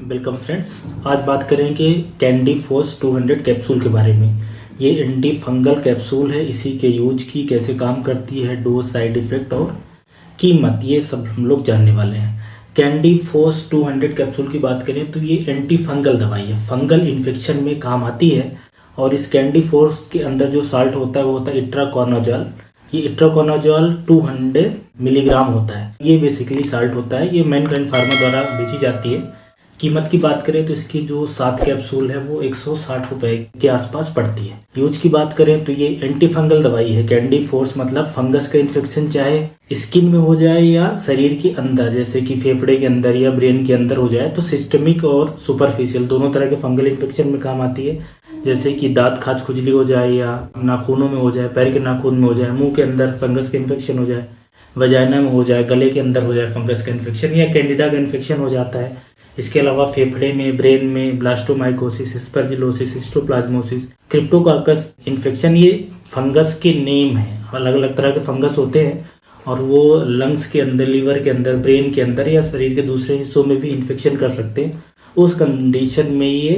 Welcome friends. आज बात करेंगे कैंडी फोर्स 200 कैप्सूल के बारे में। ये एंटी फंगल कैप्सूल है, इसी के यूज की कैसे काम करती है, डोज, साइड इफेक्ट और कीमत, ये सब हम लोग जानने वाले हैं। कैंडी फोर्स 200 कैप्सूल की बात करें तो ये एंटी फंगल दवाई है, फंगल इन्फेक्शन में काम आती है। और इस कैंडी फोर्स के अंदर जो साल्ट होता है वो होता है इट्राकोनाजोल। ये इट्राकोनाजोल 200 मिलीग्राम होता है। ये बेसिकली साल्ट होता है। ये मैनकाइंड फार्मा द्वारा बेची जाती है। कीमत की बात करें तो इसकी जो 7 कैप्सूल है वो 160 रुपए के आसपास पड़ती है। यूज की बात करें तो ये एंटी फंगल दवाई है। कैंडी फोर्स मतलब फंगस का इन्फेक्शन चाहे स्किन में हो जाए या शरीर के अंदर, जैसे कि फेफड़े के अंदर या ब्रेन के अंदर हो जाए, तो सिस्टमिक और सुपरफिशियल दोनों तरह के फंगल इन्फेक्शन में काम आती है। जैसे कि दांत खाज खुजली हो जाए या नाखूनों में हो जाए, पैर के नाखून में हो जाए, मुंह के अंदर फंगस का इन्फेक्शन हो जाए, वजाइना में हो जाए, गले के अंदर हो जाए फंगस का इन्फेक्शन, या कैंडिडा का इन्फेक्शन हो जाता है। इसके अलावा फेफड़े में, ब्रेन में ब्लास्टोमाइकोसिस, स्पर्जिलोसिस, हिस्टोप्लाज्मोसिस, क्रिप्टोकाकस इन्फेक्शन, ये फंगस के नेम है। अलग अलग तरह के फंगस होते हैं और वो लंग्स के अंदर, लीवर के अंदर, ब्रेन के अंदर या शरीर के दूसरे हिस्सों में भी इन्फेक्शन कर सकते हैं। उस कंडीशन में ये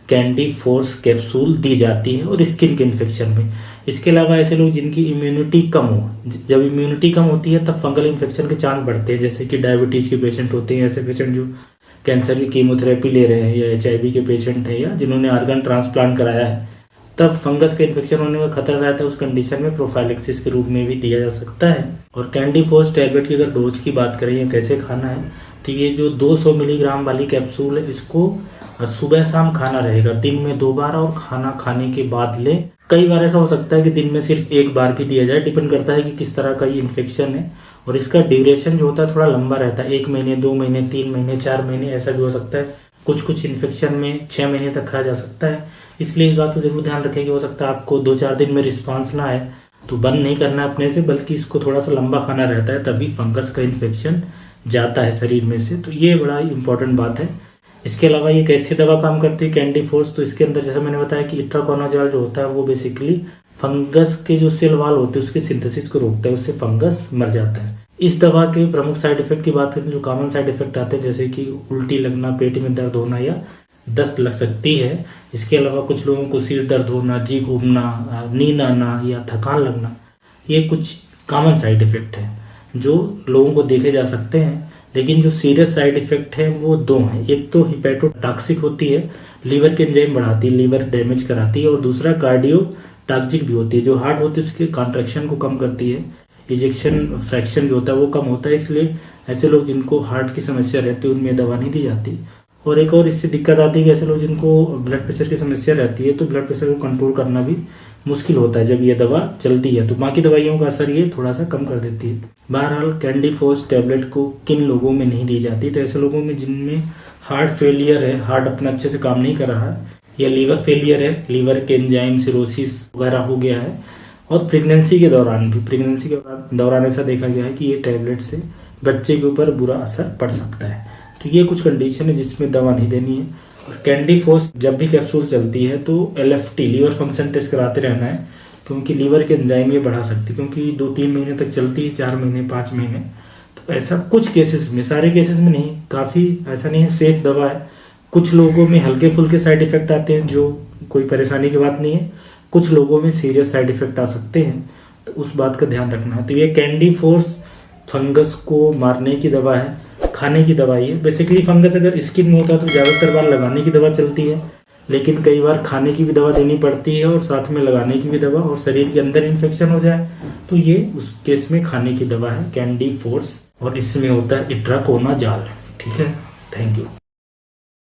कैंडी फोर्स कैप्सूल दी जाती है, और स्किन के इन्फेक्शन में। इसके अलावा ऐसे लोग जिनकी इम्यूनिटी कम हो, जब इम्यूनिटी कम होती है तब फंगल इन्फेक्शन के चांस बढ़ते हैं। जैसे कि डायबिटीज के पेशेंट होते हैं, ऐसे पेशेंट जो कैंसर की कीमोथेरेपी ले रहे हैं, या HIV के पेशेंट हैं, या जिन्होंने ऑर्गन ट्रांसप्लांट कराया है, तब फंगस का इन्फेक्शन होने का खतरा रहता है। उस कंडीशन में प्रोफाइलेक्सिस के रूप में भी दिया जा सकता है। और कैंडी फोर्स टैबलेट की अगर डोज की बात करें या कैसे खाना है, तो ये जो 200 मिलीग्राम वाली कैप्सूल है, इसको सुबह शाम खाना रहेगा, दिन में 2 बार, और खाना खाने के बाद ले। कई बार ऐसा हो सकता है कि दिन में सिर्फ 1 बार भी दिया जाए, डिपेंड करता है कि किस तरह का ये इन्फेक्शन है। और इसका ड्यूरेशन जो होता है थोड़ा लंबा रहता है, 1 महीने, 2 महीने, 3 महीने, 4 महीने, ऐसा भी हो सकता है। कुछ इन्फेक्शन में 6 महीने तक खाया जा सकता है। इसलिए इस बात को जरूर ध्यान रखें कि हो सकता है आपको 2-4 दिन में रिस्पॉन्स ना आए, तो बंद नहीं करना अपने से, बल्कि इसको थोड़ा सा लंबा खाना रहता है, तभी फंगस का इन्फेक्शन जाता है शरीर में से। तो ये बड़ा इंपॉर्टेंट बात है। इसके अलावा ये कैसे दवा काम करती है कैंडी फोर्स, तो इसके अंदर जैसे मैंने बताया कि इट्राकोनाजोल जो होता है वो बेसिकली फंगस के जो सेल वाल होते हैं उसके सिंथेसिस को रोकता है, उससे फंगस मर जाता है। इस दवा के प्रमुख साइड इफेक्ट की बात करें, जो कॉमन साइड इफेक्ट आते हैं, जैसे कि उल्टी लगना, पेट में दर्द होना या दस्त लग सकती है। इसके अलावा कुछ लोगों को सिर दर्द होना, जी घूमना, नींद आना या थकान लगना, ये कुछ कॉमन साइड इफेक्ट है जो लोगों को देखे जा सकते हैं। लेकिन जो सीरियस साइड इफेक्ट है वो 2 हैं। एक तो हिपैटोटॉक्सिक होती है, लीवर के एंजाइम बढ़ाती है, लीवर डैमेज कराती है। और दूसरा कार्डियोटॉक्सिक भी होती है, जो हार्ट होती है उसके कॉन्ट्रैक्शन को कम करती है, इजेक्शन फ्रैक्शन जो होता है वो कम होता है। इसलिए ऐसे लोग जिनको हार्ट की समस्या रहती है उनमें दवा नहीं दी जाती। और एक और इससे दिक्कत आती है कि ऐसे लोग जिनको ब्लड प्रेशर की समस्या रहती है, तो ब्लड प्रेशर को कंट्रोल करना भी मुश्किल होता है जब ये दवा चलती है, तो बाकी दवाइयों का असर ये थोड़ा सा कम कर देती है। बहरहाल कैंडी फोर्स टैबलेट को किन लोगों में नहीं दी जाती, तो ऐसे लोगों में जिनमें हार्ट फेलियर है, हार्ट अपना अच्छे से काम नहीं कर रहा है, या लीवर फेलियर है, लीवर के एंजाइम सिरोसिस वगैरह हो गया है। और प्रेगनेंसी के दौरान ऐसा देखा गया है कि ये टैबलेट से बच्चे के ऊपर बुरा असर पड़ सकता है। तो ये कुछ कंडीशन है जिसमें दवा नहीं देनी है। और कैंडी फोर्स जब भी कैप्सूल चलती है तो LFT लीवर फंक्शन टेस्ट कराते रहना है, क्योंकि लीवर के एंजाइम ये बढ़ा सकती है, क्योंकि 2-3 महीने तक चलती है, 4 महीने, 5 महीने। तो ऐसा कुछ केसेस में, सारे केसेस में नहीं, काफ़ी ऐसा नहीं है, सेफ दवा है। कुछ लोगों में हल्के फुल्के साइड इफेक्ट आते हैं जो कोई परेशानी की बात नहीं है, कुछ लोगों में सीरियस साइड इफेक्ट आ सकते हैं, तो उस बात का ध्यान रखना है। तो ये कैंडी फोर्स फंगस को मारने की दवा है, खाने की दवाई है। बेसिकली फंगस अगर स्किन में होता है तो ज़्यादातर बार लगाने की दवा चलती है, लेकिन कई बार खाने की भी दवा देनी पड़ती है और साथ में लगाने की भी दवा। और शरीर के अंदर इन्फेक्शन हो जाए तो ये उस केस में खाने की दवा है कैंडी फोर्स, और इसमें होता है इट्राकोनाजोल। ठीक है, थैंक यू।